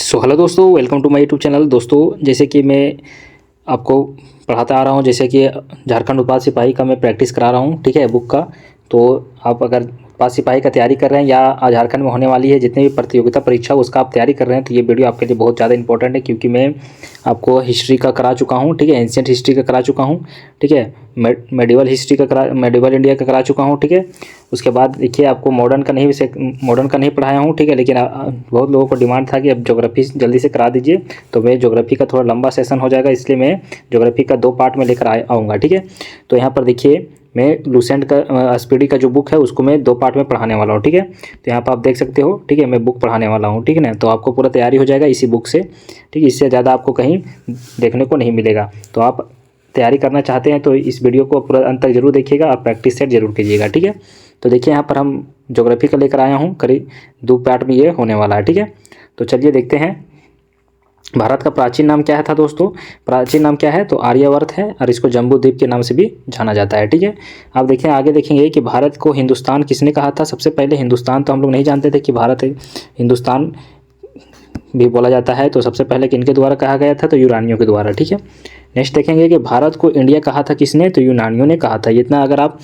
Hello दोस्तों, welcome to my YouTube channel. दोस्तों, जैसे कि मैं आपको पढ़ाता आ रहा हूँ, जैसे कि झारखंड उत्पाद सिपाही का मैं प्रैक्टिस करा रहा हूँ, ठीक है, बुक का। तो आप अगर उत्पाद सिपाही का तैयारी कर रहे हैं या झारखंड में होने वाली है जितनी भी प्रतियोगिता परीक्षा उसका आप तैयारी कर रहे हैं, तो ये वीडियो आपके लिए बहुत ज़्यादा इंपॉर्टेंट है, क्योंकि मैं आपको हिस्ट्री का करा चुका हूँ, ठीक है, एंशिएंट हिस्ट्री का करा चुका हूँ, ठीक है, मेडिवल हिस्ट्री का मेडिवल इंडिया का करा चुका हूँ, ठीक है। उसके बाद देखिए, आपको मॉडर्न का नहीं पढ़ाया हूँ, ठीक है, लेकिन बहुत लोगों को डिमांड था कि अब ज्योग्राफी जल्दी से करा दीजिए, तो मैं ज्योग्राफी का थोड़ा लंबा सेशन हो जाएगा, इसलिए मैं ज्योग्राफी का 2 पार्ट में लेकर आऊँगा, ठीक है। तो यहाँ पर देखिए, मैं लूसेंट का स्पीडी का जो बुक है उसको मैं 2 पार्ट में पढ़ाने वाला हूँ, ठीक है। तो यहाँ पर आप देख सकते हो, ठीक है, मैं बुक पढ़ाने वाला हूँ, ठीक है ना। तो आपको पूरा तैयारी हो जाएगा इसी बुक से, ठीक है, इससे ज़्यादा आपको कहीं देखने को नहीं मिलेगा। तो आप तैयारी करना चाहते हैं तो इस वीडियो को पूरा अंत तक जरूर देखिएगा और प्रैक्टिस सेट जरूर कीजिएगा, ठीक है। तो देखिए, यहाँ पर हम ज्योग्राफी का लेकर आया हूँ, करीब 2 पार्ट में ये होने वाला है, ठीक है। तो चलिए देखते हैं, भारत का प्राचीन नाम क्या है था दोस्तों। प्राचीन नाम क्या है, तो आर्यावर्त है, और इसको जम्बू द्वीप के नाम से भी जाना जाता है, ठीक है। आप देखें, आगे देखेंगे कि भारत को हिंदुस्तान किसने कहा था। सबसे पहले हिंदुस्तान तो हम लोग नहीं जानते थे कि भारत हिंदुस्तान भी बोला जाता है, तो सबसे पहले किनके द्वारा कहा गया था, तो यूनानियों के द्वारा, ठीक है। नेक्स्ट देखेंगे कि भारत को इंडिया कहा था किसने, तो यूनानियों ने कहा था। इतना अगर आप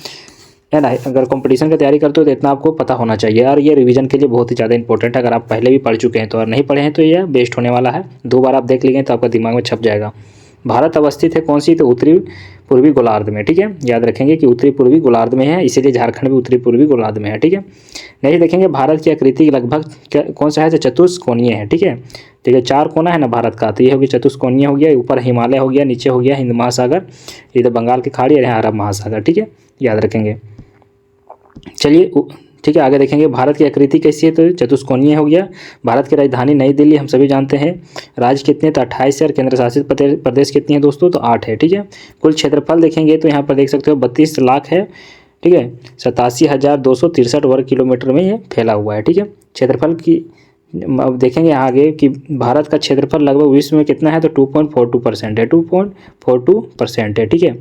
है ना, अगर कंपटीशन की तैयारी करते हो तो इतना आपको पता होना चाहिए, और ये रिवीजन के लिए बहुत ही ज़्यादा इंपॉर्टेंट है। अगर आप पहले भी पढ़ चुके हैं तो, और नहीं पढ़े हैं तो ये बेस्ट होने वाला है। 2 बार आप देख लीजिए तो आपका दिमाग में छप जाएगा। भारत अवस्थित है कौन सी, तो उत्तरी पूर्वी गोलार्ध में, ठीक है। याद रखेंगे कि उत्तरी पूर्वी गोलार्ध में है, इसीलिए झारखंड भी उत्तरी पूर्वी गोलार्ध में है, ठीक है। नहीं देखेंगे, भारत की आकृति लगभग कौन सा है, तो चतुष्कोणीय है, ठीक है। ठीक है, 4 कोना है ना भारत का, तो ये हो गया चतुष्कोणीय हो गया। ऊपर हिमालय हो गया, नीचे हो गया हिंद महासागर, इधर बंगाल की खाड़ी और यहाँ अरब महासागर, ठीक है, याद रखेंगे। चलिए ठीक है, आगे देखेंगे भारत की आकृति कैसी है, तो चतुष्कोणीय हो गया। भारत की राजधानी नई दिल्ली, हम सभी जानते हैं। राज्य कितने, तो 28 है, और केंद्र शासित प्रदेश कितनी है दोस्तों, तो 8 है, ठीक है। कुल क्षेत्रफल देखेंगे तो यहाँ पर देख सकते हो 32 लाख है, ठीक है। 87,263 वर्ग किलोमीटर में ये फैला हुआ है, ठीक है। क्षेत्रफल की अब देखेंगे आगे कि भारत का क्षेत्रफल लगभग विश्व में कितना है, तो 2.42% है, 2.42% है, ठीक है।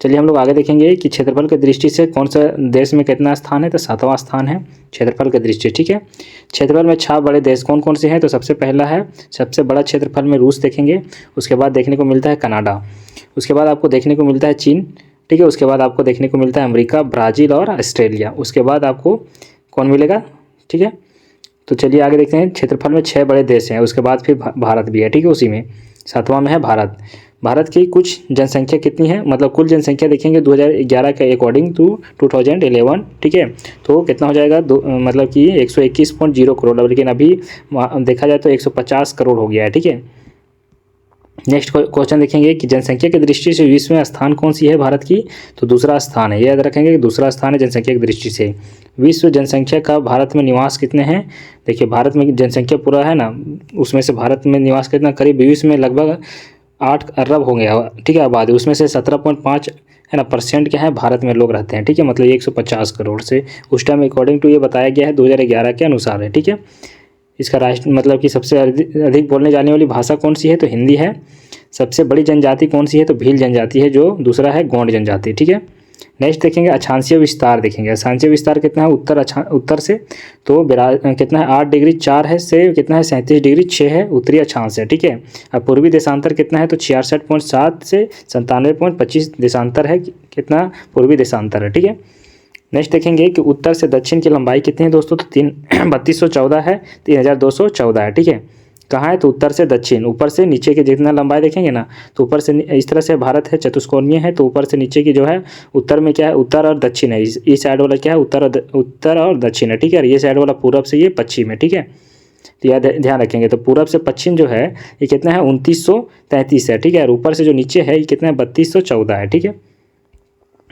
चलिए हम लोग आगे देखेंगे कि क्षेत्रफल की दृष्टि से कौन सा देश में कितना स्थान है, तो 7वां स्थान है क्षेत्रफल की दृष्टि, ठीक है। क्षेत्रफल में 6 बड़े देश कौन कौन से हैं, तो सबसे पहला है, सबसे बड़ा क्षेत्रफल में रूस देखेंगे। उसके बाद देखने को मिलता है कनाडा। उसके बाद आपको देखने को मिलता है चीन, ठीक है। उसके बाद आपको देखने को मिलता है अमेरिका, ब्राज़ील और ऑस्ट्रेलिया। उसके बाद आपको कौन मिलेगा, ठीक है। तो चलिए आगे देखते हैं, क्षेत्रफल में 6 बड़े देश हैं। उसके बाद फिर भारत भी है, ठीक है, उसी में 7वां में है भारत। भारत की कुछ जनसंख्या कितनी है, मतलब कुल जनसंख्या देखेंगे 2011 के अकॉर्डिंग टू 2011, ठीक है। तो कितना हो जाएगा, मतलब कि 121.0 करोड़, लेकिन अभी देखा जाए तो 150 करोड़ हो गया है, ठीक है। नेक्स्ट क्वेश्चन देखेंगे कि जनसंख्या की दृष्टि से विश्व में स्थान कौन सी है भारत की, तो दूसरा स्थान है। याद रखेंगे कि दूसरा स्थान है जनसंख्या की दृष्टि से। विश्व जनसंख्या का भारत में निवास कितने हैं, देखिए भारत में जनसंख्या पूरा है ना, उसमें से भारत में निवास कितना, करीब विश्व में लगभग 8 अरब हो गया, ठीक है, आबादी। उसमें से 17.5 है ना % क्या है, भारत में लोग रहते हैं, ठीक है, मतलब 150 करोड़ से उस टाइम अकॉर्डिंग टू ये बताया गया है, 2011 के अनुसार है, ठीक है। इसका राष्ट्र मतलब कि सबसे अधिक बोलने जाने वाली भाषा कौन सी है, तो हिंदी है। सबसे बड़ी जनजाति कौन सी है, तो भील जनजाति है, जो दूसरा है गोंड जनजाति, ठीक है। नेक्स्ट देखेंगे अक्षांशीय विस्तार देखेंगे। अक्षांशीय विस्तार कितना है, उत्तर से तो कितना है 8 डिग्री 4 है, से कितना है 37 डिग्री 6 है उत्तरी अक्षांश है, ठीक है। अब पूर्वी देशांतर कितना है, तो 66.7 से 97.25 देशांतर है, कितना पूर्वी देशांतर है, ठीक है। नेक्स्ट देखेंगे कि उत्तर से दक्षिण की लंबाई कितनी है दोस्तों, तो 3214 है, 3214 है, ठीक है। कहाँ है, तो उत्तर से दक्षिण, ऊपर से नीचे के जितना लंबाई देखेंगे ना, तो ऊपर से इस तरह से भारत है चतुष्कोणीय है, तो ऊपर से नीचे की जो है उत्तर में क्या है, उत्तर और दक्षिण है। इस साइड वाला क्या है, उत्तर और दक्षिण है, ठीक है। और ये साइड वाला पूरब से ये पश्चिम है, ठीक है। तो यह ध्यान रखेंगे, तो पूरब से पश्चिम जो है ये कितना है 2933 है, ठीक है। और ऊपर से जो नीचे है ये कितना है 3214 है, ठीक है।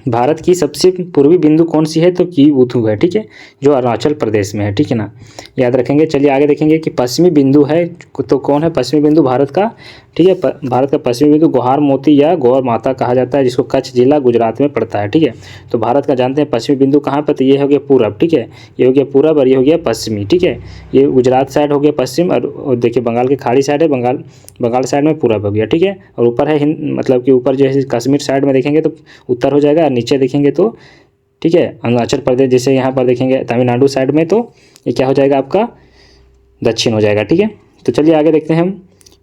भारत की सबसे पूर्वी बिंदु कौन सी है, तो कीवुथु है, ठीक है, जो अरुणाचल प्रदेश में है, ठीक है ना, याद रखेंगे। चलिए आगे देखेंगे कि पश्चिमी बिंदु है, तो कौन है पश्चिमी बिंदु भारत का, ठीक है। भारत का पश्चिमी बिंदु गोहार मोती या गौर माता कहा जाता है, जिसको कच्छ जिला गुजरात में पड़ता है, ठीक है। तो भारत का जानते हैं पश्चिमी बिंदु कहाँ पर, तो ये हो गया पूरब, ठीक है, ये हो गया पूरब और ये हो गया पश्चिमी, ठीक है। ये गुजरात साइड हो गया पश्चिम, और देखिए बंगाल की खाड़ी साइड है, बंगाल साइड में पूरब हो गया, ठीक है। और ऊपर है मतलब कि ऊपर जो है कश्मीर साइड में देखेंगे तो उत्तर हो जाएगा, और नीचे देखेंगे तो, ठीक है, अरुणाचल प्रदेश, जैसे यहाँ पर देखेंगे तमिलनाडु साइड में, तो ये क्या हो जाएगा आपका दक्षिण हो जाएगा, ठीक है। तो चलिए आगे देखते हैं हम।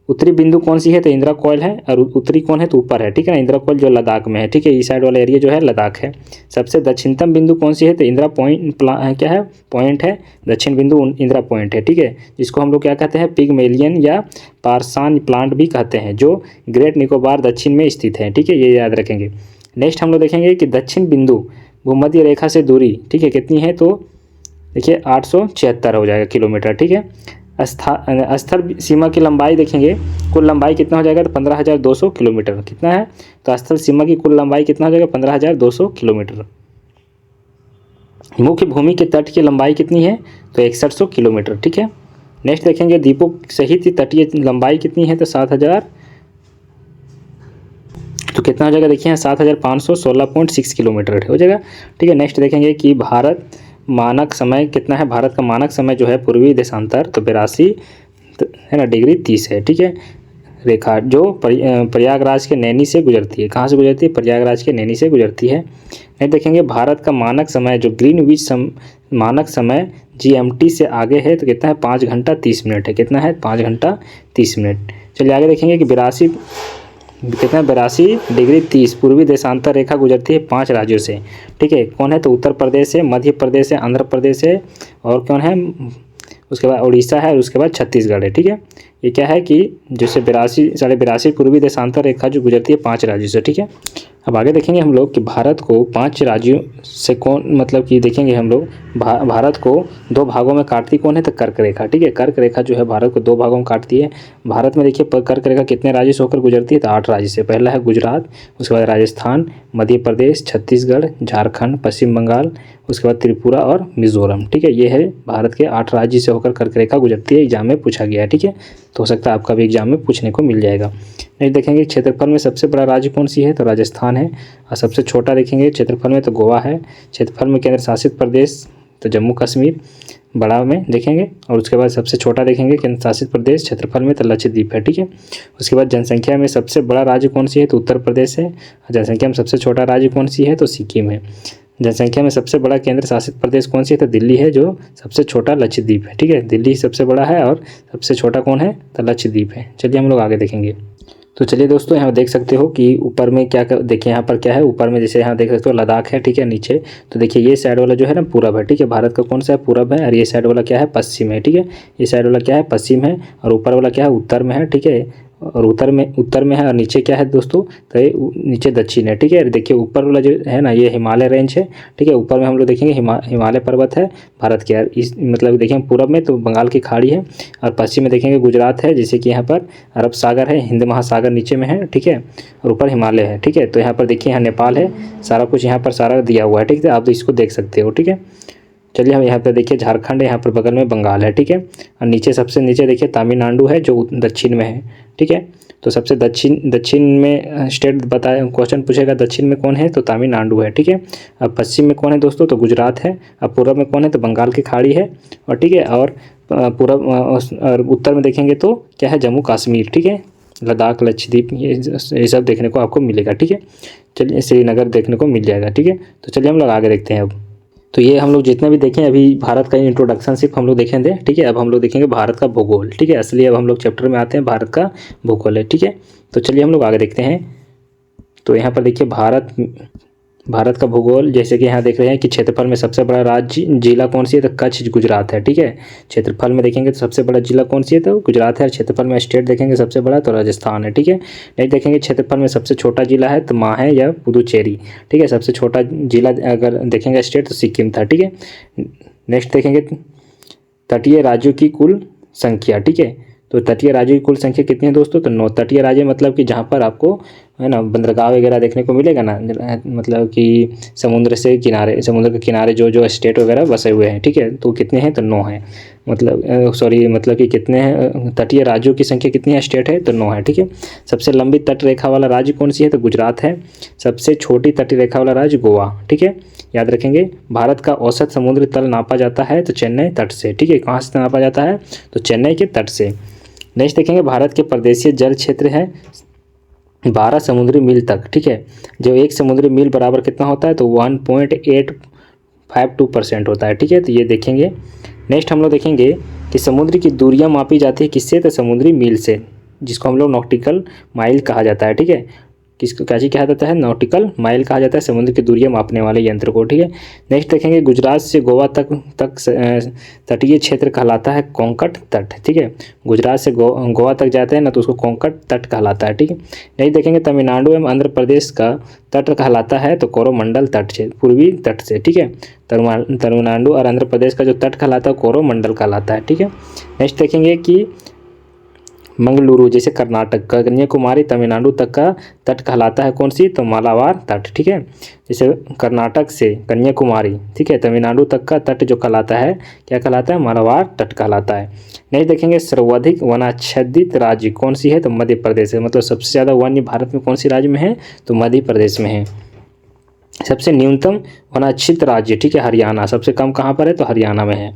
उत्तरी बिंदु कौन सी है, तो इंदिरा कॉइल है, और उत्तरी कौन है, तो ऊपर है, ठीक है ना। इंदिरा कॉइल जो लद्दाख में है, ठीक है, इस साइड वाला एरिया जो है लद्दाख है। सबसे दक्षिणतम बिंदु कौन सी है, तो इंदिरा पॉइंट क्या है, पॉइंट है, दक्षिण बिंदु इंदिरा पॉइंट है, ठीक है, जिसको हम लोग क्या कहते हैं, पिगमेलियन या पारसान प्लांट भी कहते हैं, जो ग्रेट निकोबार दक्षिण में स्थित है, ठीक है, ये याद रखेंगे। नेक्स्ट हम लोग देखेंगे कि दक्षिण बिंदु भूमध्य रेखा से दूरी, ठीक है, कितनी है, तो देखिए 876 हो जाएगा किलोमीटर, ठीक है। स्थल सीमा की लंबाई देखेंगे, कुल लंबाई कितना हो जाएगा, तो 15,200 किलोमीटर कितना है, तो स्थल सीमा की कुल लंबाई कितना हो जाएगा, 15,200 किलोमीटर। मुख्य भूमि के तट की लंबाई कितनी है, तो 6100 किलोमीटर, ठीक है। नेक्स्ट देखेंगे द्वीपों सहित तटीय लंबाई कितनी है, तो 7,000, तो कितना हो जाएगा, देखिए 7,516.6 किलोमीटर हो जाएगा, ठीक है। नेक्स्ट देखेंगे कि भारत मानक समय कितना है, भारत का मानक समय जो है पूर्वी देशांतर तो 82 है ना डिग्री 30 है, ठीक है, रेखा जो प्रयागराज के नैनी से गुजरती है। कहाँ से गुजरती है, प्रयागराज के नैनी से गुजरती है। नहीं देखेंगे भारत का मानक समय जो ग्रीनविच मानक समय GMT से आगे है, तो कितना है, 5 घंटा 30 मिनट है, कितना है, 5 घंटा 30 मिनट। चलिए आगे देखेंगे कि 82 डिग्री 30 पूर्वी देशांतर रेखा गुजरती है 5 राज्यों से, ठीक है, कौन है, तो उत्तर प्रदेश है, मध्य प्रदेश है, आंध्र प्रदेश है, और कौन है, उसके बाद उड़ीसा है, और उसके बाद छत्तीसगढ़ है, ठीक है। ये क्या है कि जैसे 82 पूर्वी देशांतर रेखा जो गुजरती है 5 राज्यों से, ठीक है। अब आगे देखेंगे हम लोग कि भारत को 5 राज्यों से कौन, मतलब कि देखेंगे हम लोग भारत को 2 भागों में काटती कौन है, तो कर्क रेखा, ठीक है, कर्क रेखा जो है भारत को 2 भागों में काटती है। भारत में देखिए कर्क रेखा कितने राज्य से होकर गुजरती है, तो 8 राज्य से। पहला है गुजरात, उसके बाद राजस्थान, मध्य प्रदेश, छत्तीसगढ़, झारखंड, पश्चिम बंगाल, उसके बाद त्रिपुरा और मिजोरम, ठीक है। ये है भारत के 8 राज्य से होकर कर्क रेखा गुजरती है, एग्जाम में पूछा गया है, ठीक है, तो हो सकता है आपका भी एग्जाम में पूछने को मिल जाएगा। नेक्स्ट देखेंगे क्षेत्रफल में सबसे बड़ा राज्य कौन सी है, तो राजस्थान है, और सबसे छोटा देखेंगे क्षेत्रफल में तो गोवा है। क्षेत्रफल में केंद्र शासित प्रदेश तो जम्मू कश्मीर बड़ा में देखेंगे, और उसके बाद सबसे छोटा देखेंगे केंद्र शासित प्रदेश क्षेत्रफल में तो लक्षद्वीप है, ठीक है। उसके बाद जनसंख्या में सबसे बड़ा राज्य कौन सी है, तो उत्तर प्रदेश है, और जनसंख्या में सबसे छोटा राज्य कौन सी है, तो सिक्किम है। जनसंख्या में सबसे बड़ा केंद्र शासित प्रदेश कौन सी है, तो दिल्ली है, जो सबसे छोटा लक्षद्वीप है, ठीक है, दिल्ली सबसे बड़ा है और सबसे छोटा कौन है, तो लक्षद्वीप है। चलिए हम लोग आगे देखेंगे। तो चलिए दोस्तों यहाँ देख सकते हो कि ऊपर में क्या देखिए, यहाँ पर क्या है, ऊपर में जैसे यहाँ देख सकते हो लद्दाख है, ठीक है, नीचे तो देखिए ये साइड वाला जो है ना पूरब है, ठीक है, भारत का कौन सा है, पूरब है, और ये साइड वाला क्या है, पश्चिम है, ठीक है, ये साइड वाला क्या है, पश्चिम है, और ऊपर वाला क्या है, उत्तर में है, ठीक है, और उत्तर में है, और नीचे क्या है दोस्तों, तो ये नीचे दक्षिण है, ठीक है। देखिए ऊपर वाला जो है ना ये हिमालय रेंज है, ठीक है, ऊपर में हम लोग देखेंगे हिमालय पर्वत है भारत के, इस मतलब देखेंगे पूरब में तो बंगाल की खाड़ी है, और पश्चिम में देखेंगे गुजरात है, जैसे कि यहाँ पर अरब सागर है, हिंद महासागर नीचे में है, ठीक है, और ऊपर हिमालय है, ठीक है। तो यहाँ पर देखिए यहाँ नेपाल है, सारा कुछ यहाँ पर सारा दिया हुआ है, ठीक है, आप इसको देख सकते हो, ठीक है। चलिए हम यहाँ पे देखिए झारखंड है, यहाँ पर बगल में बंगाल है, ठीक है, और नीचे सबसे नीचे देखिए तमिलनाडु है जो दक्षिण में है, ठीक है। तो सबसे दक्षिण में स्टेट बताए, क्वेश्चन पूछेगा दक्षिण में कौन है, तो तमिलनाडु है, ठीक है। अब पश्चिम में कौन है दोस्तों, तो गुजरात है। अब पूर्व में कौन है, तो बंगाल की खाड़ी है, और ठीक है, और पूर्व और उत्तर में देखेंगे तो क्या है, जम्मू कश्मीर, ठीक है, लद्दाख, लक्षद्वीप, ये सब देखने को आपको मिलेगा, ठीक है। चलिए श्रीनगर देखने को मिल जाएगा, ठीक है। तो चलिए हम लोग आगे देखते हैं अब। तो ये हम लोग जितने भी देखें अभी भारत का इंट्रोडक्शन सिर्फ हम लोग देखेंगे, ठीक है। अब हम लोग देखेंगे भारत का भूगोल, ठीक है, असली अब हम लोग चैप्टर में आते हैं, भारत का भूगोल है, ठीक है। तो चलिए हम लोग आगे देखते हैं। तो यहाँ पर देखिए भारत का भूगोल, जैसे कि यहाँ देख रहे हैं कि क्षेत्रफल में सबसे बड़ा राज्य जिला कौन सी है, तो कच्छ गुजरात है, ठीक है। क्षेत्रफल में देखेंगे तो सबसे बड़ा जिला कौन सी है, तो गुजरात है। क्षेत्रफल में स्टेट देखेंगे सबसे बड़ा तो राजस्थान है, ठीक है। नेक्स्ट देखेंगे क्षेत्रफल में सबसे छोटा जिला है तो माह है या पुदुचेरी, ठीक है। सबसे छोटा जिला अगर देखेंगे स्टेट तो सिक्किम था, ठीक है। नेक्स्ट देखेंगे तटीय राज्यों की कुल संख्या, ठीक है। तो तटीय राज्यों की कुल संख्या कितनी है दोस्तों, तो 9 तटीय राज्य, मतलब कि जहाँ पर आपको है ना बंदरगाह वगैरह देखने को मिलेगा ना, मतलब कि समुद्र के किनारे जो स्टेट वगैरह बसे हुए हैं, ठीक है। तो कितने हैं, तो 9 हैं, मतलब कि कितने हैं तटीय राज्यों की संख्या कितनी है, स्टेट है तो 9 है, ठीक है। सबसे लंबी तट रेखा वाला राज्य कौन सी है, तो गुजरात है। सबसे छोटी तटीय रेखा वाला राज्य गोवा, ठीक है, याद रखेंगे। भारत का औसत समुद्री तल नापा जाता है तो चेन्नई तट से, ठीक है। कहाँ से नापा जाता है, तो चेन्नई के तट से। नेक्स्ट देखेंगे भारत के प्रदेशीय जल क्षेत्र है 12 समुद्री मील तक, ठीक है। जो 1 समुद्री मील बराबर कितना होता है, तो 1.852% होता है, ठीक है। तो ये देखेंगे। नेक्स्ट हम लोग देखेंगे कि समुद्र की दूरियां मापी जाती है किससे, तो समुद्री मील से, जिसको हम लोग नॉटिकल माइल कहा जाता है। ठीक है, किसको क्या चीज़ कहा जाता है, नॉटिकल माइल कहा जाता है समुद्र की दूरियां मापने वाले यंत्र को। ठीक है, नेक्स्ट देखेंगे गुजरात से गोवा तक तटीय क्षेत्र कहलाता है कोंकण तट। ठीक है, गुजरात से गोवा तक जाते हैं ना तो उसको कोंकण तट कहलाता है। ठीक है, नेक्स्ट देखेंगे तमिलनाडु एवं आंध्र प्रदेश का तट कहलाता है तो कोरोमंडल तट से, पूर्वी तट से। ठीक है, तमिलनाडु और आंध्र प्रदेश का जो तट कहलाता है कोरोमंडल कहलाता है। ठीक है, नेक्स्ट देखेंगे कि मंगलुरु जैसे कर्नाटक का, कन्याकुमारी तमिलनाडु तक का तट कहलाता है कौन सी, तो मालाबार तट। ठीक है, जैसे कर्नाटक से कन्याकुमारी, ठीक है, तमिलनाडु तक का तट जो कहलाता है क्या कहलाता है, मालाबार तट कहलाता है। नेक्स्ट देखेंगे सर्वाधिक वनाच्छादित राज्य कौन सी है, तो मध्य प्रदेश है। मतलब सबसे ज़्यादा वन्य भारत में कौन सी राज्य में है, तो मध्य प्रदेश में है। सबसे न्यूनतम वनाच्छित राज्य, ठीक है, हरियाणा। सबसे कम कहाँ पर है, तो हरियाणा में है।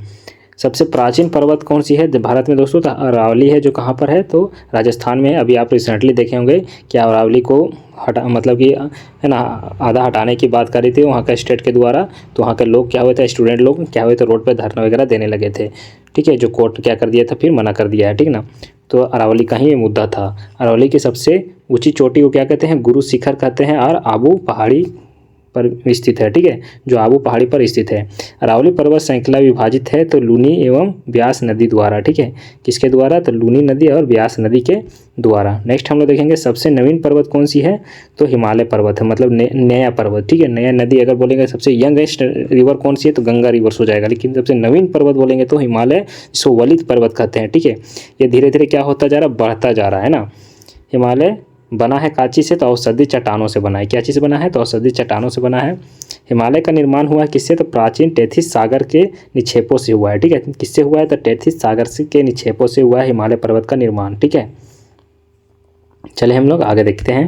सबसे प्राचीन पर्वत कौन सी है भारत में दोस्तों, तो अरावली है, जो कहाँ पर है, तो राजस्थान में है। अभी आप रिसेंटली देखे होंगे कि अरावली को मतलब कि है ना आधा हटाने की बात करी थी वहाँ का स्टेट के द्वारा, तो वहाँ के लोग क्या हुए थे, स्टूडेंट लोग क्या हुए थे, रोड पे धरना वगैरह देने लगे थे। ठीक है, जो कोर्ट क्या कर दिया था, फिर मना कर दिया है। ठीक ना, तो अरावली का ही ये मुद्दा था। अरावली की सबसे ऊँची चोटी को क्या कहते हैं, गुरु शिखर कहते हैं, और आबू पहाड़ी पर स्थित है। ठीक है, जो आबू पहाड़ी पर स्थित है। अरावली पर्वत श्रृंखला विभाजित है तो लूनी एवं ब्यास नदी द्वारा। ठीक है, किसके द्वारा, तो लूनी नदी और ब्यास नदी के द्वारा। नेक्स्ट हम लोग देखेंगे सबसे नवीन पर्वत कौन सी है, तो हिमालय पर्वत है, मतलब नया पर्वत। ठीक है, नया नदी अगर बोलेंगे सबसे यंगेस्ट रिवर कौन सी है, तो गंगा रिवर्स हो जाएगा। लेकिन सबसे नवीन पर्वत बोलेंगे तो हिमालय, जिसको वलित पर्वत कहते हैं। ठीक है, ये धीरे धीरे क्या होता जा रहा है, बढ़ता जा रहा है ना। हिमालय बना है कांची से, तो औषधि चट्टानों से बना है। क्या चीज़ से बना है, तो औषधि चट्टानों से बना है। हिमालय का निर्माण हुआ है किससे, तो प्राचीन टेथिस सागर के निक्षेपों से हुआ है। ठीक है, किससे हुआ है, तो टेथिस सागर के निक्षेपों से हुआ है हिमालय पर्वत का निर्माण। ठीक है, चलिए हम लोग आगे देखते हैं।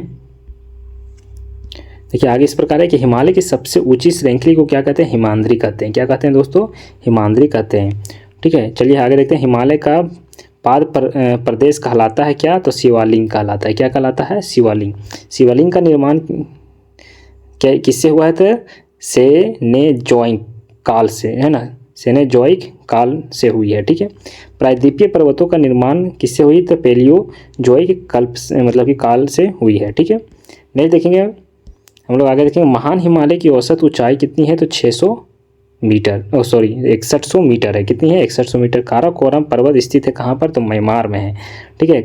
देखिए आगे इस प्रकार है कि हिमालय की सबसे ऊंची श्रृंखला को क्या कहते हैं, हिमाद्री कहते हैं। क्या कहते हैं दोस्तों, हिमाद्री कहते हैं। ठीक है, चलिए आगे देखते हैं। हिमालय का पाद प्रदेश कहलाता है क्या, तो शिवालिंग कहलाता है। क्या कहलाता है, शिवालिंग। शिवालिंग का निर्माण क्या किससे हुआ है, तो सेनेजोइक काल से, है ना, सेनेजोइक काल से हुई है। ठीक है, प्रायद्वीपीय पर्वतों का निर्माण किससे हुई, तो पैलियोजोइक कल्प से, मतलब कि काल से हुई है। ठीक है, नहीं देखेंगे हम लोग आगे देखेंगे। महान हिमालय की औसत ऊंचाई कितनी है, तो 600 मीटर, 6100 मीटर है। कितनी है, 6100 मीटर। काराकोरम पर्वत स्थित है कहाँ पर, तो म्यांमार में है। ठीक है,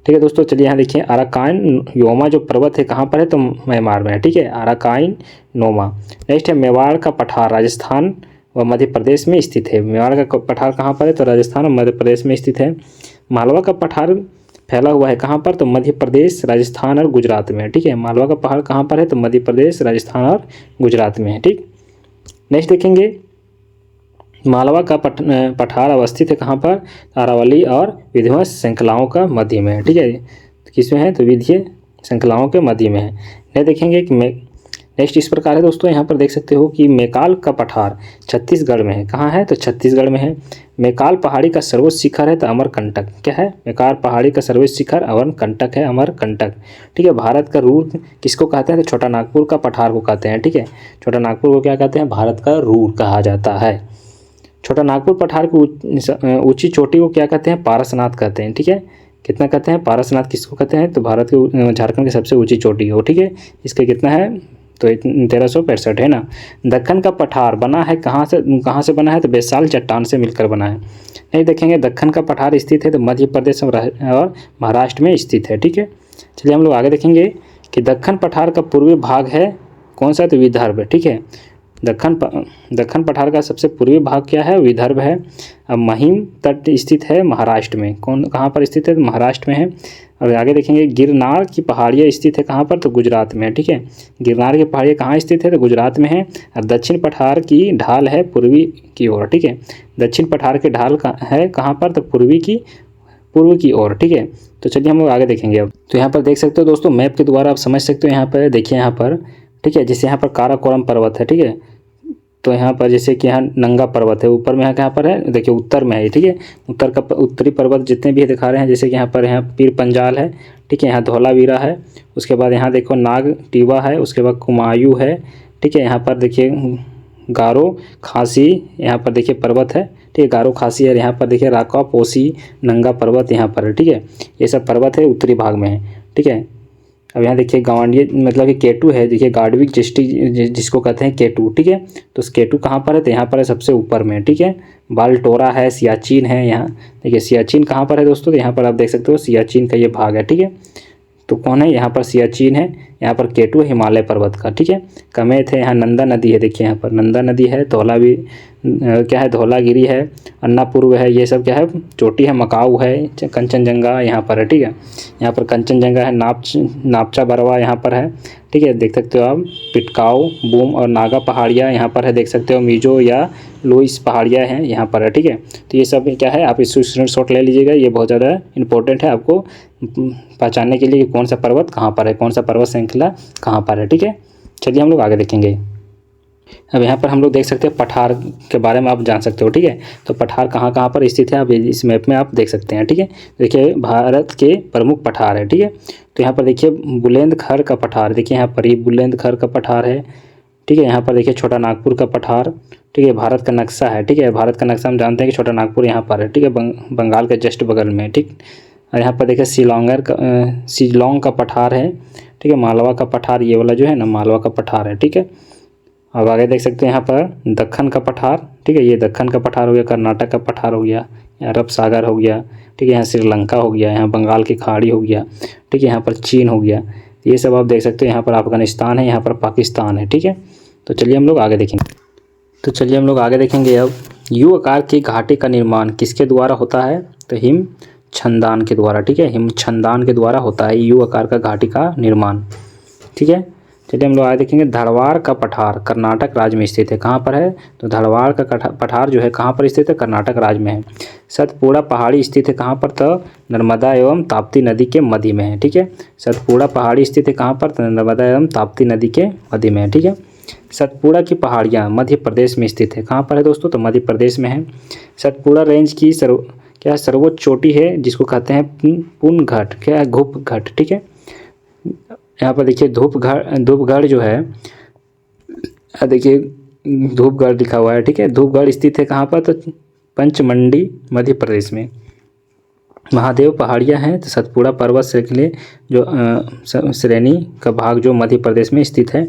ठीक है दोस्तों, चलिए यहाँ देखिए अराकान योमा जो पर्वत है कहाँ पर है, तो म्यांमार में है। ठीक है, अराकाइन नोमा। नेक्स्ट है मेवाड़ का पठार राजस्थान व मध्य प्रदेश में स्थित है। मेवाड़ का पठार कहाँ पर है, तो राजस्थान और मध्य प्रदेश में स्थित है। मालवा का पठार फैला हुआ है कहाँ पर, तो मध्य प्रदेश, राजस्थान और गुजरात में है। ठीक है, मालवा का पहाड़ कहाँ पर है, तो मध्य प्रदेश, राजस्थान और गुजरात में है। ठीक, नेक्स्ट देखेंगे मालवा का पठार अवस्थित है कहाँ पर, अरावली और विंध्य श्रृंखलाओं का मध्य में है। ठीक है, तो किसमें है, तो विंध्य श्रृंखलाओं के मध्य में है। नहीं देखेंगे कि नेक्स्ट इस प्रकार है दोस्तों, यहाँ पर देख सकते हो कि मैकाल का पठार छत्तीसगढ़ में है। कहाँ है, तो छत्तीसगढ़ में है। मैकाल पहाड़ी का सर्वोच्च शिखर है, तो अमरकंटक। क्या है, मैकाल पहाड़ी का सर्वोच्च शिखर अमरकंटक है, अमरकंटक। ठीक है, भारत का रूर किसको कहते हैं, तो छोटा नागपुर का पठार को कहते हैं। ठीक है, छोटा नागपुर को क्या कहते हैं, भारत का रूर कहा जाता है। छोटा नागपुर पठार की ऊंची चोटी को क्या कहते हैं, पारसनाथ कहते हैं। ठीक है, कितना कहते हैं, पारसनाथ किसको कहते हैं, तो भारत के झारखंड की सबसे ऊंची चोटी हो। ठीक है, इसका कितना है, तो 1365 है ना। दक्कन का पठार बना है कहाँ से बना है, तो बैसाल चट्टान से मिलकर बना है। नहीं देखेंगे दक्कन का पठार स्थित है, तो मध्य प्रदेश और महाराष्ट्र में स्थित है। ठीक है, चलिए हम लोग आगे देखेंगे कि दक्कन पठार का पूर्वी भाग है कौन सा, तो विदर्भ। ठीक है, दक्कन पठार का सबसे पूर्वी भाग क्या है, विदर्भ है। अब महिम तट स्थित है महाराष्ट्र में। कहाँ पर स्थित है, तो महाराष्ट्र में है। और आगे देखेंगे गिरनार की पहाड़ियाँ स्थित है कहाँ पर, तो गुजरात में है। ठीक है, गिरनार की पहाड़ियाँ कहाँ स्थित है, तो गुजरात में है। और दक्षिण पठार की ढाल है पूर्वी की ओर। ठीक है, दक्षिण पठार की ढाल है कहाँ पर, तो पूर्व की ओर। ठीक है, तो चलिए हम लोग आगे देखेंगे अब। तो यहाँ पर देख सकते हो दोस्तों, मैप के द्वारा आप समझ सकते हो। यहाँ पर देखिए, यहाँ पर ठीक है, जैसे यहाँ पर काराकोरम पर्वत है। ठीक है, तो यहाँ पर जैसे कि यहाँ नंगा पर्वत है, ऊपर में यहाँ कहाँ पर है, देखिए उत्तर में है। ठीक है, उत्तरी पर्वत जितने भी दिखा रहे हैं, जैसे कि यहाँ पर पीर पंजाल है। ठीक है, यहाँ धौलावीरा है। उसके बाद यहाँ देखो नाग टीवा है। उसके बाद कुमायूं है। ठीक है, यहाँ पर देखिए गारो खासी यहाँ पर देखिए पर्वत है, ठीक है, गारो खासी है। यहाँ पर देखिए राका पोसी नंगा पर्वत यहाँ पर है, ठीक है, ये सब पर्वत है उत्तरी भाग में है, ठीक है। अब यहाँ देखिए गवांडिया मतलब कि केटू है, देखिए गार्डविक डिस्ट्रिक्ट जिसको कहते हैं केटू, ठीक है। तो केटू कहाँ पर है, तो यहाँ पर है सबसे ऊपर में, ठीक है। बालटोरा है, सियाचिन है, यहाँ देखिए सियाचिन कहाँ पर है दोस्तों, तो यहाँ पर आप देख सकते हो सियाचिन का ये भाग है, ठीक है। तो कौन है, यहाँ पर सियाचिन है, यहाँ पर केटू है हिमालय पर्वत का, ठीक है। कमेत है, यहाँ नंदा नदी है, देखिए यहाँ पर नंदा नदी है, धौला भी क्या है, धौलागिरी है, अन्नापूर्व है, ये सब क्या है चोटी है, मकाऊ है, कंचनजंगा यहाँ पर है, ठीक है। यहाँ पर कंचनजंगा है, नापचा बरवा यहाँ पर है, ठीक है, देख सकते हो आप। पिटकाओ बूम और नागा पहाड़ियाँ यहाँ पर है, देख सकते हो। मीजो या लुइस पहाड़ियाँ हैं यहाँ पर है, ठीक है। तो ये सब क्या है, आप इससे स्क्रीनशॉट ले लीजिएगा, ये बहुत ज़्यादा इंपॉर्टेंट है आपको पहचानने के लिए कि कौन सा पर्वत कहाँ पर है, कौन सा पर्वत श्रृंखला कहाँ पर है, ठीक है। चलिए हम लोग आगे देखेंगे। अब यहाँ पर हम लोग देख सकते हैं पठार के बारे में आप जान सकते हो, ठीक है। तो पठार कहाँ कहाँ पर स्थित है आप इस मैप में आप देख सकते हैं, ठीक है। देखिए भारत के प्रमुख पठार है, ठीक है। तो यहाँ पर देखिए बुलंदशहर का पठार, देखिए यहाँ पर ही बुलंदशहर का पठार है, ठीक है। यहाँ पर देखिए छोटा नागपुर का पठार, ठीक है। भारत का नक्शा है, ठीक है, भारत का नक्शा हम जानते हैं कि छोटा नागपुर यहाँ पर है, ठीक है, बंगाल के जस्ट बगल में, ठीक। और यहाँ पर देखिए शिलोंग का पठार है, ठीक है। मालवा का पठार ये वाला जो है ना मालवा का पठार है, ठीक है। अब आगे देख सकते हैं यहाँ पर दक्कन का पठार, ठीक है, ये दक्कन का पठार हो गया, कर्नाटक का पठार हो गया, अरब सागर हो गया, ठीक है, यहाँ श्रीलंका हो गया, यहाँ बंगाल की खाड़ी हो गया, ठीक है, यहाँ पर चीन हो गया, ये सब आप देख सकते हो। यहाँ पर अफगानिस्तान है, यहाँ पर पाकिस्तान है, ठीक है। तो चलिए हम लोग आगे देखेंगे। अब यू आकार की घाटी का निर्माण किसके द्वारा होता है, तो हिम छंदान के द्वारा, ठीक है, हिम छंदान के द्वारा होता है यू आकार का घाटी का निर्माण, ठीक है। चलिए हम लोग आगे देखेंगे। धारवाड़ का पठार कर्नाटक राज्य में स्थित है, कहाँ पर है, तो धारवाड़ का पठार जो है कहाँ पर स्थित है, कर्नाटक राज्य में है। सतपुड़ा पहाड़ी स्थित है कहाँ पर, तो नर्मदा एवं ताप्ती नदी के मध्य में है, ठीक है। सतपुड़ा पहाड़ी स्थित है कहाँ पर, तो नर्मदा एवं ताप्ती नदी के मध्य में है, ठीक है। सतपुड़ा की पहाड़ियाँ मध्य प्रदेश में स्थित है, कहाँ पर है दोस्तों, तो मध्य प्रदेश में है। सतपुड़ा रेंज की सर्वोच्च चोटी है जिसको कहते हैं पुनघट, क्या है, घुपघट, ठीक है। यहाँ पर देखिए धूपगढ़ जो है, देखिए धूपगढ़ लिखा हुआ है, ठीक है। धूपगढ़ स्थित है कहाँ पर, तो पंचमंडी मध्य प्रदेश में। महादेव पहाड़ियाँ हैं, तो सतपुड़ा पर्वत श्रृंखले जो श्रेणी का भाग जो मध्य प्रदेश में स्थित है।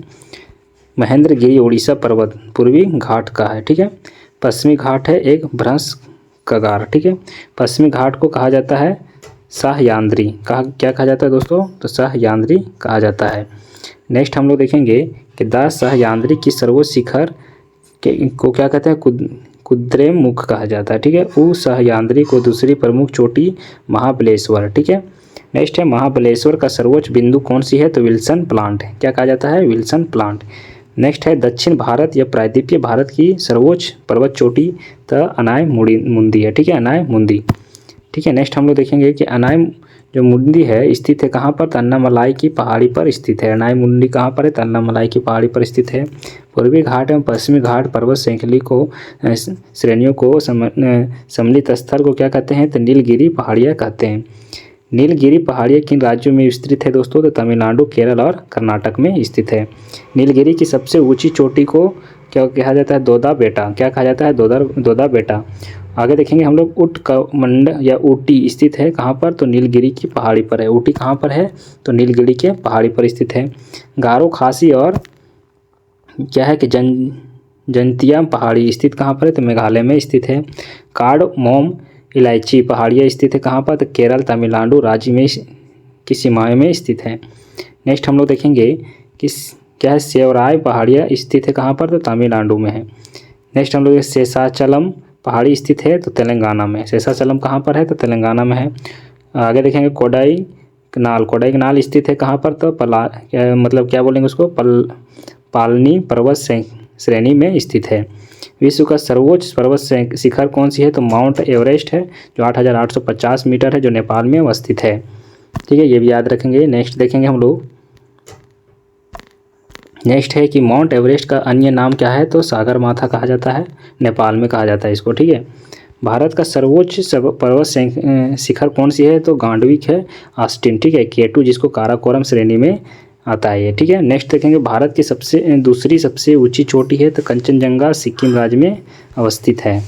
महेंद्रगिरी उड़ीसा पर्वत पूर्वी घाट का है, ठीक है। पश्चिमी घाट है एक भ्रंश कगार, ठीक है। पश्चिमी घाट को कहा जाता है शाहयाद्री, क्या कहा जाता है दोस्तों, तो शाहयाद्री कहा जाता है। नेक्स्ट हम लोग देखेंगे कि द शाहयाद्री की सर्वोच्च शिखर को क्या कहते हैं, कुद्रेमुख कहा जाता है, ठीक है। उ शाहयाद्री को दूसरी प्रमुख चोटी महाबलेश्वर, ठीक है। नेक्स्ट है महाबलेश्वर का सर्वोच्च बिंदु कौन सी है, तो विल्सन प्लांट, क्या कहा जाता है, विल्सन प्लांट। नेक्स्ट है दक्षिण भारत या प्रायद्वीपीय भारत की सर्वोच्च पर्वत चोटी, तो अनाय मुंदी है, ठीक है, अनाय मुंदी, ठीक है। नेक्स्ट हम लोग देखेंगे कि अनाय जो मुंदी है स्थित है कहाँ पर, तो अन्नामलाई की पहाड़ी पर स्थित है। अनाय मुंदी कहाँ पर है, तो अन्नामलाई की पहाड़ी पर स्थित है। पूर्वी घाट एवं पश्चिमी घाट पर्वत श्रेणियों को सम्मिलित स्थल को क्या कहते हैं, तो नीलगिरी पहाड़ियाँ कहते हैं। नीलगिरी पहाड़ियाँ किन राज्यों में विस्तृत है दोस्तों, तो तमिलनाडु, केरल और कर्नाटक में स्थित है। नीलगिरी की सबसे ऊंची चोटी को क्या कहा जाता है, दोदा बेटा, क्या कहा जाता है, दोदा बेटा। आगे देखेंगे हम लोग उटकमंड या ऊटी स्थित है कहाँ पर, तो नीलगिरी की पहाड़ी पर है। ऊटी कहाँ पर है, तो नीलगिरी के पहाड़ी पर स्थित है। गारो खासी और क्या है कि जंतिया पहाड़ी स्थित कहाँ पर है, तो मेघालय में स्थित है। कार्डमोम इलायची पहाड़ियाँ स्थित है कहाँ पर, तो केरल, तमिलनाडु राज्य में की सीमाएं में स्थित है। नेक्स्ट हम लोग देखेंगे कि क्या है, सेवराय पहाड़ियाँ स्थित है कहाँ पर, तो तमिलनाडु में है। नेक्स्ट हम लोग शेषाचलम पहाड़ी स्थित है, तो तेलंगाना में। शेषाचलम कहाँ पर है, तो तेलंगाना में है। आगे देखेंगे कोडाईकनाल स्थित है कहाँ पर, तो मतलब क्या बोलेंगे उसको, पालनी पर्वत श्रेणी में स्थित है। विश्व का सर्वोच्च पर्वत शिखर कौन सी है, तो माउंट एवरेस्ट है जो 8,850 मीटर है, जो नेपाल में अवस्थित है, ठीक है, ये भी याद रखेंगे। नेक्स्ट देखेंगे हम लोग, नेक्स्ट है कि माउंट एवरेस्ट का अन्य नाम क्या है, तो सागर माथा कहा जाता है, नेपाल में कहा जाता है इसको, ठीक है। भारत का सर्वोच्च पर्वत शिखर कौन सी है, तो गांडविक है, ऑस्टिन, ठीक है। केटू जिसको काराकोरम श्रेणी में आता है ये, ठीक है। नेक्स्ट देखेंगे भारत की दूसरी सबसे ऊंची चोटी है तो कंचनजंगा सिक्किम राज्य में अवस्थित है।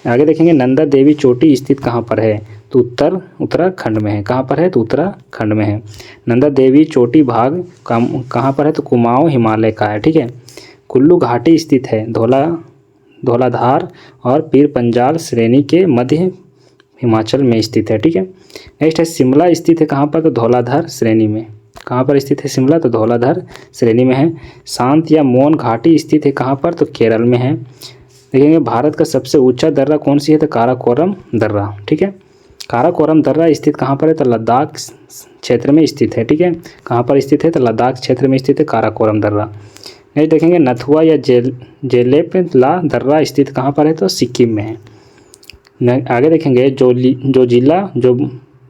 आगे देखेंगे नंदा देवी चोटी स्थित कहाँ पर है तो उत्तराखंड में है। कहाँ पर है तो उत्तराखंड में है। नंदा देवी चोटी भाग कहाँ पर है तो कुमाऊं हिमालय का है, ठीक है। कुल्लू घाटी स्थित है धौलाधार और पीर पंजाल श्रेणी के मध्य हिमाचल में स्थित है, ठीक है। नेक्स्ट है शिमला स्थित है कहाँ पर तो धौलाधार श्रेणी में। कहाँ पर स्थित है शिमला तो धौलाधार श्रेणी में है। शांत या मौन घाटी स्थित है कहाँ पर तो केरल में है। देखेंगे भारत का सबसे ऊंचा दर्रा कौन सी है तो काराकोरम दर्रा, ठीक है। काराकोरम दर्रा स्थित कहाँ पर है तो लद्दाख क्षेत्र में स्थित है, ठीक है। कहाँ पर स्थित है तो लद्दाख क्षेत्र में स्थित है काराकोरम दर्रा। नेक्स्ट देखेंगे नथुआ या जेलेपला दर्रा स्थित कहाँ पर है तो सिक्किम में है। आगे देखेंगे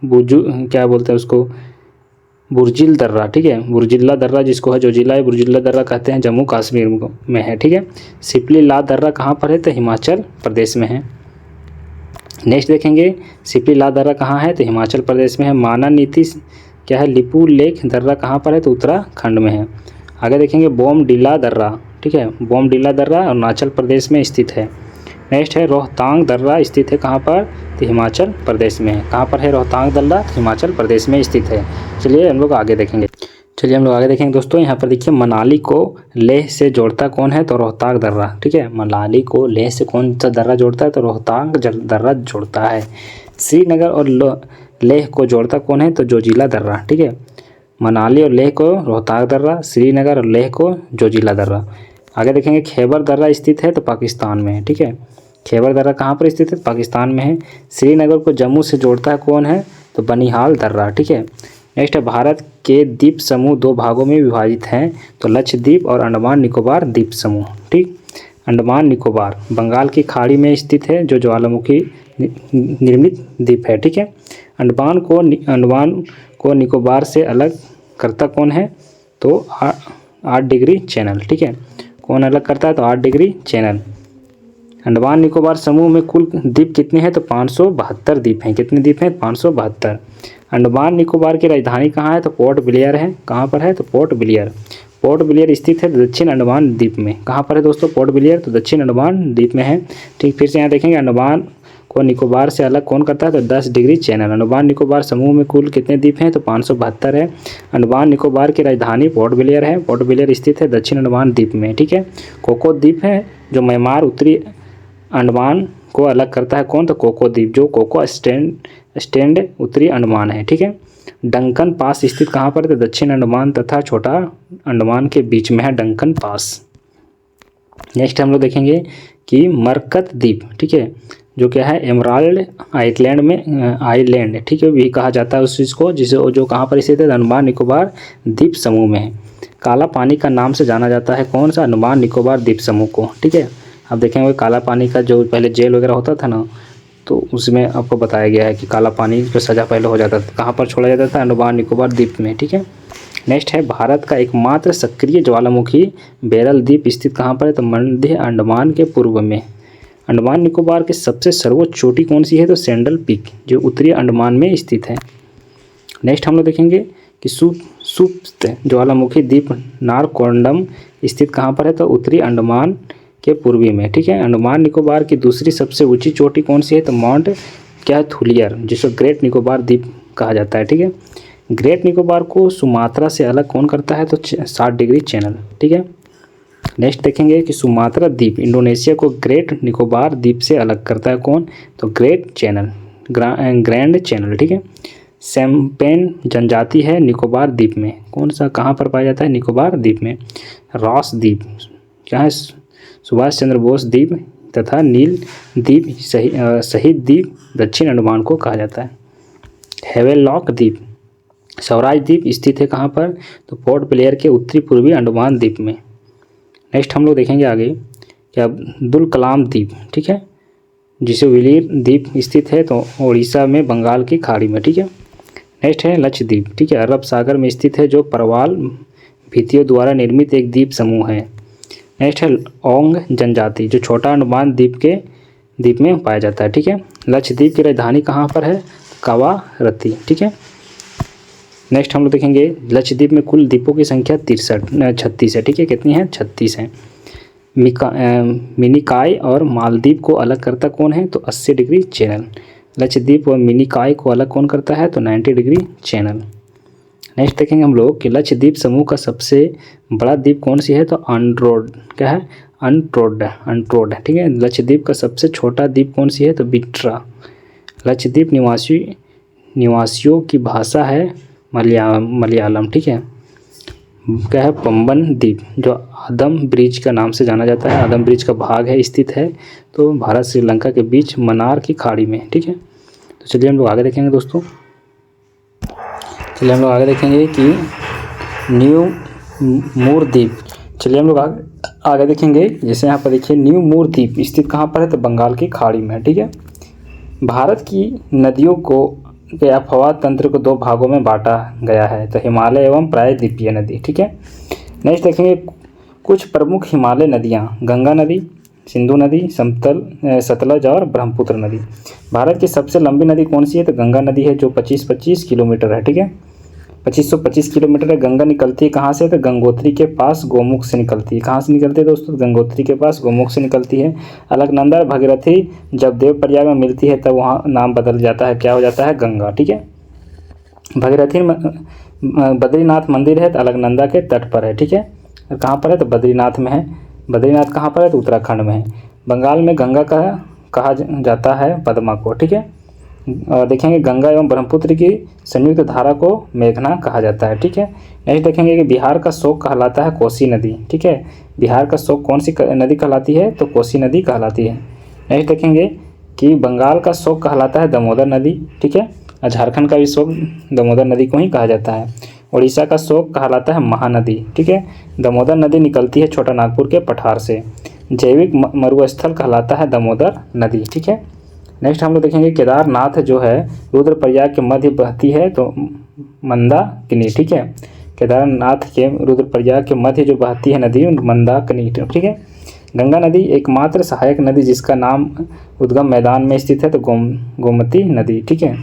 क्या बोलते हैं उसको बुर्जिल दर्रा, ठीक है। बुर्जिल्ला दर्रा जिसको है जोजिला है बुर्जिल्ला दर्रा कहते हैं, जम्मू कश्मीर में है, ठीक है। सिपली ला दर्रा कहाँ पर है तो हिमाचल प्रदेश में है। नेक्स्ट देखेंगे सिपली ला दर्रा कहाँ है तो हिमाचल प्रदेश में है। माना नीति क्या है लिपू लेक दर्रा कहाँ पर है तो उत्तराखंड में है। आगे देखेंगे बोमडिला दर्रा, ठीक है। बोमडिला दर्रा अरुणाचल प्रदेश में स्थित है। नेक्स्ट है रोहतांग दर्रा स्थित है कहाँ पर तो हिमाचल प्रदेश में है। कहाँ पर है रोहतांग दर्रा हिमाचल प्रदेश में स्थित है। चलिए हम लोग आगे देखेंगे दोस्तों। यहाँ पर देखिए मनाली को लेह से जोड़ता कौन है तो रोहतांग दर्रा, ठीक है। मनाली को लेह से कौन सा दर्रा जोड़ता है तो रोहतांग दर्रा जोड़ता है। श्रीनगर और लेह को जोड़ता कौन है तो जोजिला दर्रा, ठीक है। मनाली और लेह को रोहतांग दर्रा, श्रीनगर और लेह को जोजिला दर्रा। आगे देखेंगे खैबर दर्रा स्थित है तो पाकिस्तान में है, ठीक है। खैबर दर्रा कहाँ पर स्थित है पाकिस्तान में है। श्रीनगर को जम्मू से जोड़ता है कौन है तो बनिहाल दर्रा, ठीक है। नेक्स्ट है भारत के द्वीप समूह दो भागों में विभाजित हैं तो लक्षद्वीप और अंडमान निकोबार द्वीप समूह, ठीक। अंडमान निकोबार बंगाल की खाड़ी में स्थित है जो ज्वालामुखी निर्मित द्वीप है, ठीक है। अंडमान को निकोबार से अलग करता कौन है तो 8 डिग्री चैनल, ठीक है। कौन अलग करता है तो 8 डिग्री चैनल। अंडमान निकोबार समूह में कुल द्वीप कितने हैं तो 572 द्वीप हैं। कितने द्वीप हैं 572। अंडमान निकोबार की राजधानी कहाँ है तो पोर्ट ब्लेयर है। कहाँ पर है तो पोर्ट ब्लेयर स्थित है दक्षिण अंडमान द्वीप में। कहाँ पर है दोस्तों पोर्ट ब्लेयर तो दक्षिण अंडमान द्वीप में है, ठीक। फिर से यहाँ देखेंगे अंडमान को निकोबार से अलग कौन करता है तो 10 डिग्री चैनल। अंडमान निकोबार समूह में कुल कितने द्वीप हैं तो 572 है। अंडमान निकोबार की राजधानी पोर्ट ब्लेयर है। पोर्ट ब्लेयर स्थित है दक्षिण अंडमान द्वीप में, ठीक है। कोको द्वीप है जो म्यांमार उत्तरी अंडमान को अलग करता है कौन तो कोको द्वीप जो कोको स्टैंड उत्तरी अंडमान है, ठीक है। डंकन पास स्थित कहाँ पर है तो दक्षिण अंडमान तथा छोटा अंडमान के बीच में है डंकन पास। नेक्स्ट हम लोग देखेंगे कि मरकत द्वीप, ठीक है, जो क्या है एमराल्ड आइलैंड, ठीक है, भी कहा जाता है उस चीज़ को जो कहाँ पर स्थित है अंडमान निकोबार द्वीप समूह में है। काला पानी का नाम से जाना जाता है कौन सा अंडमान निकोबार द्वीप समूह को, ठीक है। अब देखेंगे काला पानी का जो पहले जेल वगैरह होता था ना तो उसमें आपको बताया गया है कि काला पानी को सज़ा पहले हो जाता था, कहाँ पर छोड़ा जाता था अंडमान निकोबार द्वीप में, ठीक है। नेक्स्ट है भारत का एकमात्र सक्रिय ज्वालामुखी बेरल द्वीप स्थित कहाँ पर है तो मध्य अंडमान के पूर्व में। अंडमान निकोबार के सबसे सर्वोच्च चोटी कौन सी है तो सैंडल पीक जो उत्तरी अंडमान में स्थित है। नेक्स्ट हम लोग देखेंगे कि सुप्त ज्वालामुखी द्वीप नारकोंडम स्थित कहाँ पर है तो उत्तरी अंडमान के पूर्वी में, ठीक है। अंडमान निकोबार की दूसरी सबसे ऊंची चोटी कौन सी है तो माउंट थुलियर जिसको ग्रेट निकोबार द्वीप कहा जाता है, ठीक है। ग्रेट निकोबार को सुमात्रा से अलग कौन करता है तो 60 डिग्री चैनल, ठीक है। नेक्स्ट देखेंगे कि सुमात्रा द्वीप इंडोनेशिया को ग्रेट निकोबार द्वीप से अलग करता है कौन तो ग्रेट चैनल ग्रैंड चैनल, ठीक है। सैम्पेन जनजाति है निकोबार द्वीप में, कौन सा कहाँ पर पाया जाता है निकोबार द्वीप में। रॉस द्वीप क्या है सुभाष चंद्र बोस द्वीप तथा नील द्वीप शहीद द्वीप दक्षिण अंडमान को कहा जाता है। हेवेलॉक द्वीप स्वराज द्वीप स्थित है कहाँ पर तो पोर्ट ब्लेयर के उत्तरी पूर्वी अंडमान द्वीप में। नेक्स्ट हम लोग देखेंगे आगे कि अब्दुल कलाम द्वीप, ठीक है, जिसे विलीर द्वीप स्थित है तो उड़ीसा में बंगाल की खाड़ी में, ठीक है। नेक्स्ट है लक्षद्वीप, ठीक है, अरब सागर में स्थित है जो परवाल भित्तियों द्वारा निर्मित एक द्वीप समूह है। नेक्स्ट है ओंग जनजाति जो छोटा अंडमान द्वीप में पाया जाता है, ठीक है। लक्षद्वीप की राजधानी कहाँ पर है कावारत्ती, ठीक है। नेक्स्ट हम लोग देखेंगे लक्षद्वीप में कुल द्वीपों की संख्या 36 है, ठीक है, कितनी है? 36 है। मिनिकॉय और मालदीव को अलग करता कौन है? तो 80 डिग्री चैनल। लक्षद्वीप और मिनिकॉय को अलग कौन करता है? तो 90 डिग्री चैनल। नेक्स्ट देखेंगे हम लोग कि लक्षद्वीप समूह का सबसे बड़ा द्वीप कौन सी है? तो अनड्रोड, क्या है? अनट्रोड, ठीक है। लक्षद्वीप का सबसे छोटा द्वीप कौन सी है? तो बिट्रा। लक्षद्वीप निवासियों की भाषा है मलयालम, ठीक है। क्या है? पंबन द्वीप, जो आदम ब्रिज का नाम से जाना जाता है, आदम ब्रिज का भाग है, स्थित है तो भारत श्रीलंका के बीच मन्नार की खाड़ी में, ठीक है। तो चलिए हम लोग आगे देखेंगे दोस्तों। चलिए हम लोग आगे देखेंगे कि न्यू मूर द्वीप। चलिए हम लोग आगे देखेंगे, जैसे यहाँ पर देखिए न्यू मूर द्वीप स्थित कहाँ पर है? तो बंगाल की खाड़ी में है, ठीक है। भारत की नदियों को के अफवाह तंत्र को 2 भागों में बांटा गया है, तो हिमालय एवं प्रायद्वीपीय नदी, ठीक है। नेक्स्ट देखेंगे कुछ प्रमुख हिमालय नदियाँ, गंगा नदी, सिंधु नदी, सतलज और ब्रह्मपुत्र नदी। भारत की सबसे लंबी नदी कौन सी है? तो गंगा नदी है, जो 25 किलोमीटर है, ठीक है। 2525 किलोमीटर है। गंगा निकलती है कहाँ से? तो गंगोत्री के पास गोमुख से निकलती है। कहाँ से निकलती है दोस्तों? गंगोत्री के पास गोमुख से निकलती है। अलकनंदा और भगीरथी जब देवप्रयाग में मिलती है तब वहाँ नाम बदल जाता है, क्या हो जाता है? गंगा, ठीक है। भगीरथी बद्रीनाथ मंदिर है तो अलकनंदा के तट पर है, ठीक है। कहाँ पर है? तो बद्रीनाथ में है। बद्रीनाथ कहाँ पर है? तो उत्तराखंड में है। बंगाल में गंगा का कहा जाता है पद्मा को, ठीक है। और देखेंगे गंगा एवं ब्रह्मपुत्र की संयुक्त धारा को मेघना कहा जाता है, ठीक है। नेक्स्ट देखेंगे कि बिहार का शोक कहलाता है कोसी नदी, ठीक है। बिहार का शोक कौन सी नदी कहलाती है? तो कोसी नदी कहलाती है। नेक्स्ट देखेंगे कि बंगाल का शोक कहलाता है दामोदर नदी, ठीक है। और झारखंड का भी शोक दामोदर नदी को ही कहा जाता है। उड़ीसा का शोक कहलाता है महानदी, ठीक है। दामोदर नदी निकलती है छोटा नागपुर के पठार से। जैविक मरुस्थल कहलाता है दामोदर नदी, ठीक है। नेक्स्ट हम लोग देखेंगे केदारनाथ जो है रुद्रप्रयाग के मध्य बहती है तो मंदाकिनी, ठीक है। केदारनाथ के रुद्रप्रयाग के मध्य जो बहती है नदी मंदाकिनी, ठीक है। गंगा नदी एकमात्र सहायक नदी जिसका नाम उद्गम मैदान में स्थित है तो गोमती नदी, ठीक है।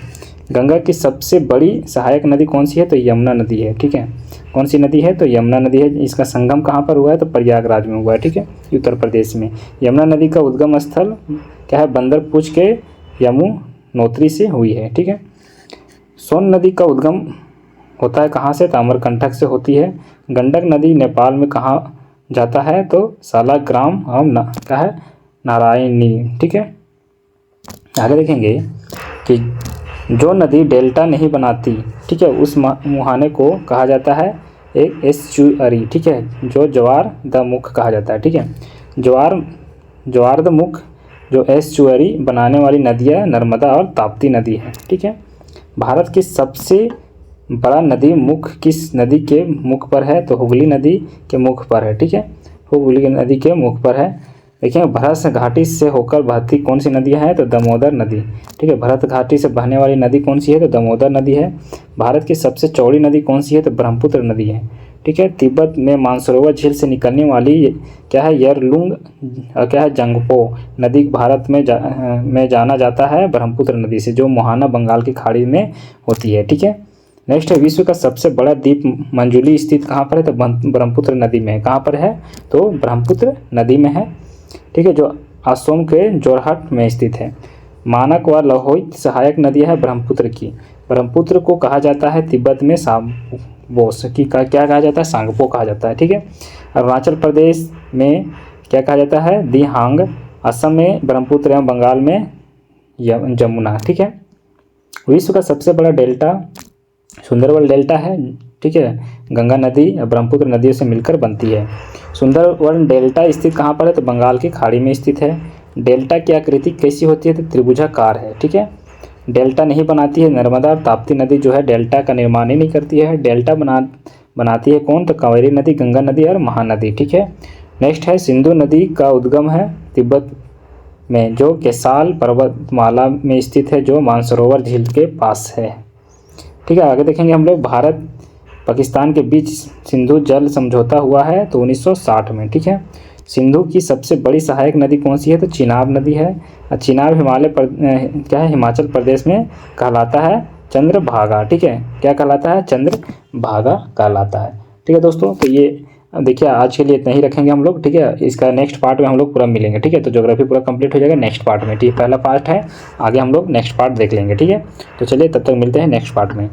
गंगा की सबसे बड़ी सहायक नदी कौन सी है? तो यमुना नदी है, ठीक है। कौन सी नदी है? तो यमुना नदी है। इसका संगम कहाँ पर हुआ है? तो प्रयागराज में हुआ है, ठीक है, उत्तर प्रदेश में। यमुना नदी का उद्गम स्थल क्या है? बंदरपूछ के यमुनोत्री से हुई है, ठीक है। सोन नदी का उद्गम होता है कहाँ से? तो अमरकंटक से होती है। गंडक नदी नेपाल में कहाँ जाता है? तो सालाग्राम क्या है? नारायणी, ठीक है। आगे देखेंगे कि जो नदी डेल्टा नहीं बनाती, ठीक है, उस मुहाने को कहा जाता है एक एस्चुअरी, ठीक है, जो ज्वार द मुख कहा जाता है, ठीक है। ज्वार द मुख जो एस्चुअरी बनाने वाली नदियाँ नर्मदा और ताप्ती नदी है, ठीक है। भारत की सबसे बड़ा नदी मुख किस नदी के मुख पर है? तो हुगली नदी के मुख पर है, ठीक है। हुगली नदी के मुख पर है। देखिए भरत घाटी से होकर बहती कौन सी नदियाँ हैं? तो दामोदर नदी, ठीक है। भरत घाटी से बहने वाली नदी कौन सी है? तो दामोदर नदी है। भारत की सबसे चौड़ी नदी कौन सी है? तो ब्रह्मपुत्र नदी है, ठीक है। तिब्बत में मानसरोवर झील से निकलने वाली क्या है? यरलुंग क्या है? जंगपो नदी भारत में जाना जाता है ब्रह्मपुत्र नदी से, जो मोहाना बंगाल की खाड़ी में होती है, ठीक है। नेक्स्ट है विश्व का सबसे बड़ा द्वीप मंजुली स्थित कहाँ पर है? तो ब्रह्मपुत्र नदी में है। कहाँ पर है? तो ब्रह्मपुत्र नदी में है, ठीक है, जो असम के जोरहट में स्थित है। मानक व लोहित सहायक नदियाँ है ब्रह्मपुत्र की। ब्रह्मपुत्र को कहा जाता है तिब्बत में सांगपोस की क्या कहा जाता है? सांगपो कहा जाता है, ठीक है। अरुणाचल प्रदेश में क्या कहा जाता है? दिहांग। असम में ब्रह्मपुत्र एवं बंगाल में जमुना, ठीक है। विश्व का सबसे बड़ा डेल्टा सुंदरबन डेल्टा है, ठीक है। गंगा नदी ब्रह्मपुत्र नदियों से मिलकर बनती है। सुंदरबन डेल्टा स्थित कहाँ पर है? तो बंगाल की खाड़ी में स्थित है। डेल्टा की आकृति कैसी होती है? तो त्रिभुजाकार है, ठीक है। डेल्टा नहीं बनाती है नर्मदा और ताप्ती नदी जो है डेल्टा का निर्माण ही नहीं करती है। डेल्टा बनाती है कौन? तो कावेरी नदी, गंगा नदी और महानदी, ठीक है। नेक्स्ट है सिंधु नदी का उद्गम है तिब्बत में, जो कैसाल पर्वतमाला में स्थित है, जो मानसरोवर झील के पास है, ठीक है। आगे देखेंगे हम लोग भारत पाकिस्तान के बीच सिंधु जल समझौता हुआ है तो 1960 में, ठीक है। सिंधु की सबसे बड़ी सहायक नदी कौन सी है? तो चिनाब नदी है। चिनाब क्या है? हिमाचल प्रदेश में कहलाता है चंद्रभागा, ठीक है, क्या कहलाता है, चंद्रभागा कहलाता है। ठीक है दोस्तों, तो ये देखिए आज के लिए इतना ही रखेंगे हम लोग, ठीक है। इसका नेक्स्ट पार्ट में हम लोग पूरा मिलेंगे, ठीक है। तो ज्योग्राफी पूरा कंप्लीट हो जाएगा नेक्स्ट पार्ट में, ठीक है। पहला पार्ट है, आगे हम लोग नेक्स्ट पार्ट देख लेंगे, ठीक है। तो चलिए तब तक मिलते हैं नेक्स्ट पार्ट में।